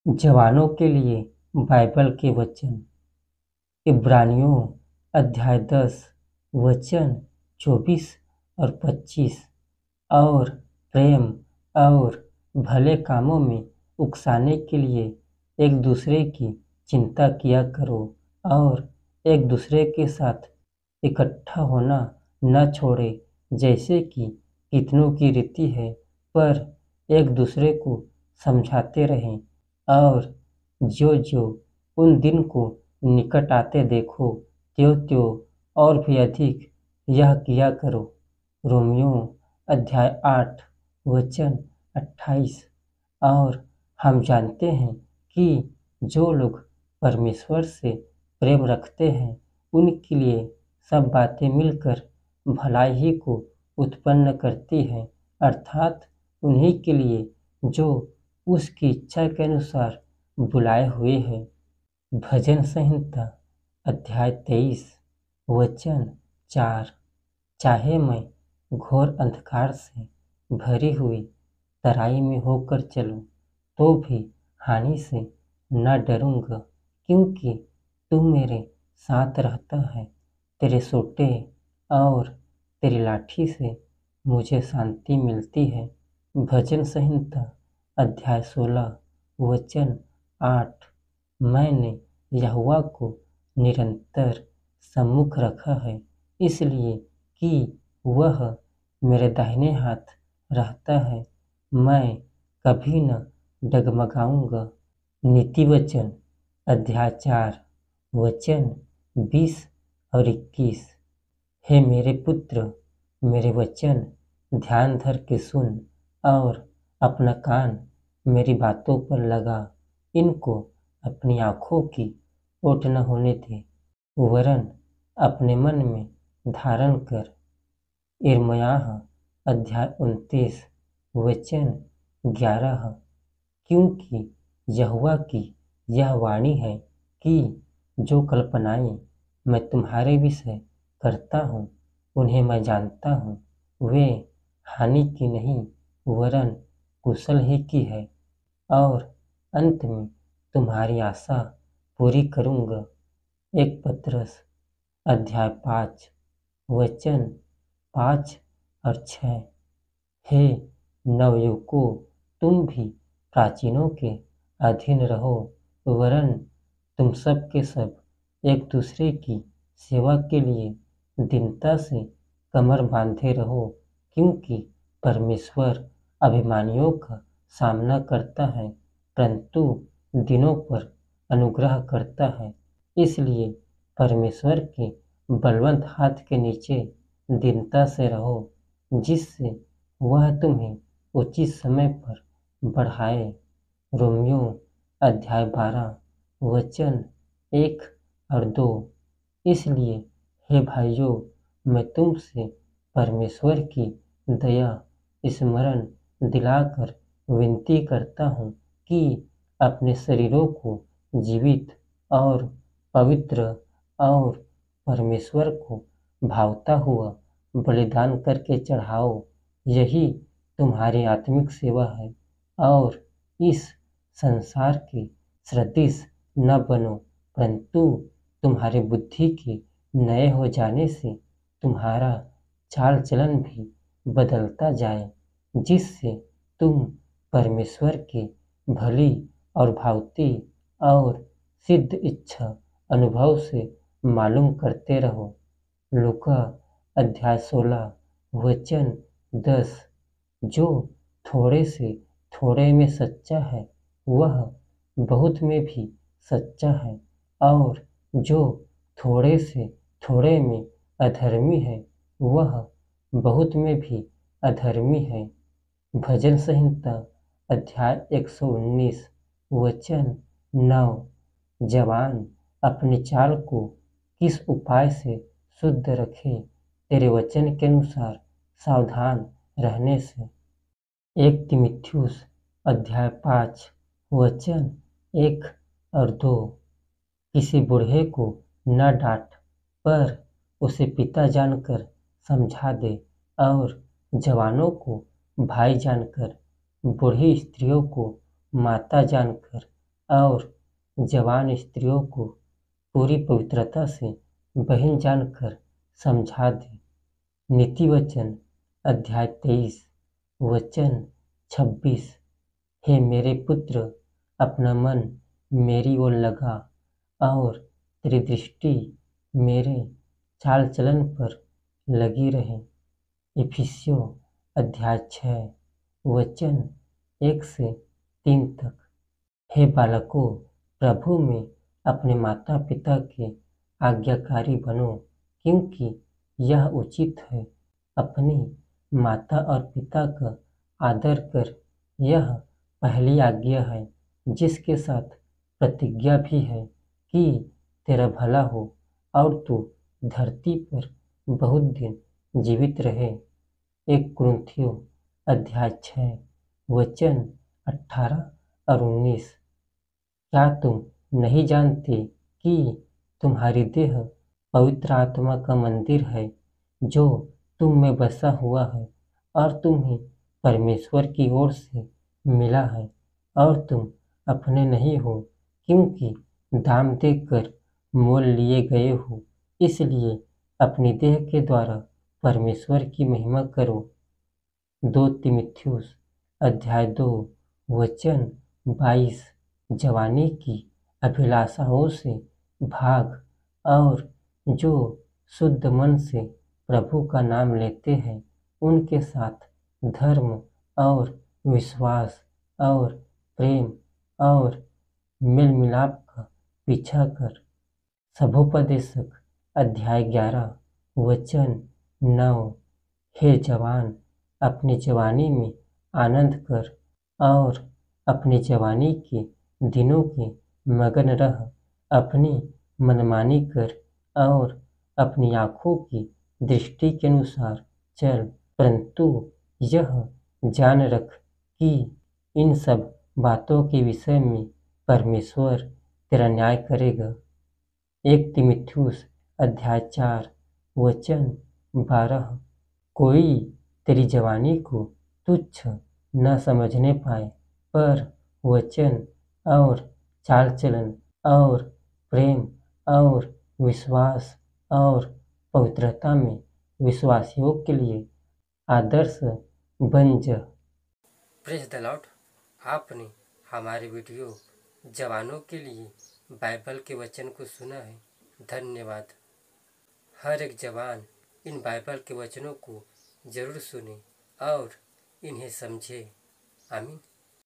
जवानों के लिए बाइबल के वचन। इब्रानियों अध्याय 10 वचन 24 और 25। और प्रेम और भले कामों में उकसाने के लिए एक दूसरे की चिंता किया करो और एक दूसरे के साथ इकट्ठा होना न छोड़े, जैसे कि कितनों की रीति है, पर एक दूसरे को समझाते रहें। और ज्यों ज्यों उन दिन को निकट आते देखो, त्यों त्यों और भी अधिक यह किया करो। रोमियो अध्याय 8 वचन 28। और हम जानते हैं कि जो लोग परमेश्वर से प्रेम रखते हैं, उनके लिए सब बातें मिलकर भलाई ही को उत्पन्न करती हैं, अर्थात उन्हीं के लिए जो उसकी इच्छा के अनुसार बुलाए हुए हैं। भजन संहिता अध्याय 23 वचन 4। चाहे मैं घोर अंधकार से भरी हुई तराई में होकर चलूं, तो भी हानि से न डरूंगा, क्योंकि तू मेरे साथ रहता है। तेरे सोंटे और तेरी लाठी से मुझे शांति मिलती है। भजन संहिता अध्याय 16 वचन 8। मैंने यहोवा को निरंतर सम्मुख रखा है, इसलिए कि वह मेरे दाहिने हाथ रहता है। मैं कभी न डगमगाऊंगा। नीति वचन अध्याय 4 वचन 20 और 21। हे मेरे पुत्र, मेरे वचन ध्यान धर के सुन और अपना कान मेरी बातों पर लगा। इनको अपनी आँखों की ओट न होने दे, वरन अपने मन में धारण कर। यिर्मयाह अध्याय 29 वचन 11। क्योंकि यहोवा की यह वाणी है कि जो कल्पनाएं मैं तुम्हारे विषय करता हूँ, उन्हें मैं जानता हूँ। वे हानि की नहीं, वरन कुशल ही की है, और अंत में तुम्हारी आशा पूरी करूँगा। एक पत्रस अध्याय 5 वचन 5 और 6। हे नवयुवकों, तुम भी प्राचीनों के अधीन रहो, वरन तुम सब के सब एक दूसरे की सेवा के लिए दीनता से कमर बांधे रहो, क्योंकि परमेश्वर अभिमानियों का सामना करता है, परंतु दीनों पर अनुग्रह करता है। इसलिए परमेश्वर के बलवंत हाथ के नीचे दीनता से रहो, जिससे वह तुम्हें उचित समय पर बढ़ाए। रोमियो अध्याय 12 वचन 1 और 2। इसलिए हे भाइयों, मैं तुमसे परमेश्वर की दया स्मरण दिलाकर विनती करता हूँ कि अपने शरीरों को जीवित और पवित्र और परमेश्वर को भावता हुआ बलिदान करके चढ़ाओ। यही तुम्हारी आत्मिक सेवा है। और इस संसार के सदृश न बनो, परंतु तुम्हारी बुद्धि के नए हो जाने से तुम्हारा चाल चलन भी बदलता जाए, जिससे तुम परमेश्वर की भली और भावती और सिद्ध इच्छा अनुभव से मालूम करते रहो। लूका अध्याय 16 वचन 10। जो थोड़े से थोड़े में सच्चा है, वह बहुत में भी सच्चा है, और जो थोड़े से थोड़े में अधर्मी है, वह बहुत में भी अधर्मी है। भजन संहिता अध्याय 119 वचन 9। जवान अपनी चाल को किस उपाय से शुद्ध रखे, तेरे वचन के अनुसार सावधान रहने से। एक तीमुथियुस अध्याय 5 वचन 1 और 2। किसी बूढ़े को न डांट, पर उसे पिता जानकर समझा दे, और जवानों को भाई जानकर, बूढ़ी स्त्रियों को माता जानकर और जवान स्त्रियों को पूरी पवित्रता से बहन जानकर समझा दे। नीति वचन अध्याय 23 वचन 26। हे मेरे पुत्र, अपना मन मेरी ओर लगा और तेरी दृष्टि मेरे चाल चलन पर लगी रहे। इफिसियों अध्याय 6 वचन 1 से 3 तक। हे बालकों, प्रभु में अपने माता पिता के आज्ञाकारी बनो, क्योंकि यह उचित है। अपनी माता और पिता का आदर कर, यह पहली आज्ञा है, जिसके साथ प्रतिज्ञा भी है कि तेरा भला हो और तू धरती पर बहुत दिन जीवित रहे। 1 कुरिन्थियों अध्याय 6 वचन 18 और 19। क्या तुम नहीं जानते कि तुम्हारी देह पवित्र आत्मा का मंदिर है, जो तुम में बसा हुआ है और तुम्हें परमेश्वर की ओर से मिला है, और तुम अपने नहीं हो, क्योंकि दाम देकर मोल लिए गए हो। इसलिए अपनी देह के द्वारा परमेश्वर की महिमा करो। 2 तीमुथियुस अध्याय 2 वचन 22। जवानी की अभिलाषाओं से भाग, और जो शुद्ध मन से प्रभु का नाम लेते हैं, उनके साथ धर्म और विश्वास और प्रेम और मेल मिलाप का पीछा कर। सभोपदेशक अध्याय 11 वचन 9। हे जवान, अपनी जवानी में आनंद कर और अपनी जवानी के दिनों के मगन रह। अपनी मनमानी कर और अपनी आँखों की दृष्टि के अनुसार चल, परंतु यह जान रख कि इन सब बातों के विषय में परमेश्वर तेरा न्याय करेगा। 1 तीमुथियुस अध्याय 4 वचन 12। कोई तेरी जवानी को तुच्छ न समझने पाए, पर वचन और चाल चलन और प्रेम और विश्वास और पवित्रता में विश्वासियों के लिए आदर्श बन जा। Praise the Lord. आपने हमारे वीडियो जवानों के लिए बाइबल के वचन को सुना है। धन्यवाद। हर एक जवान इन बाइबल के वचनों को जरूर सुने और इन्हें समझे। आमीन।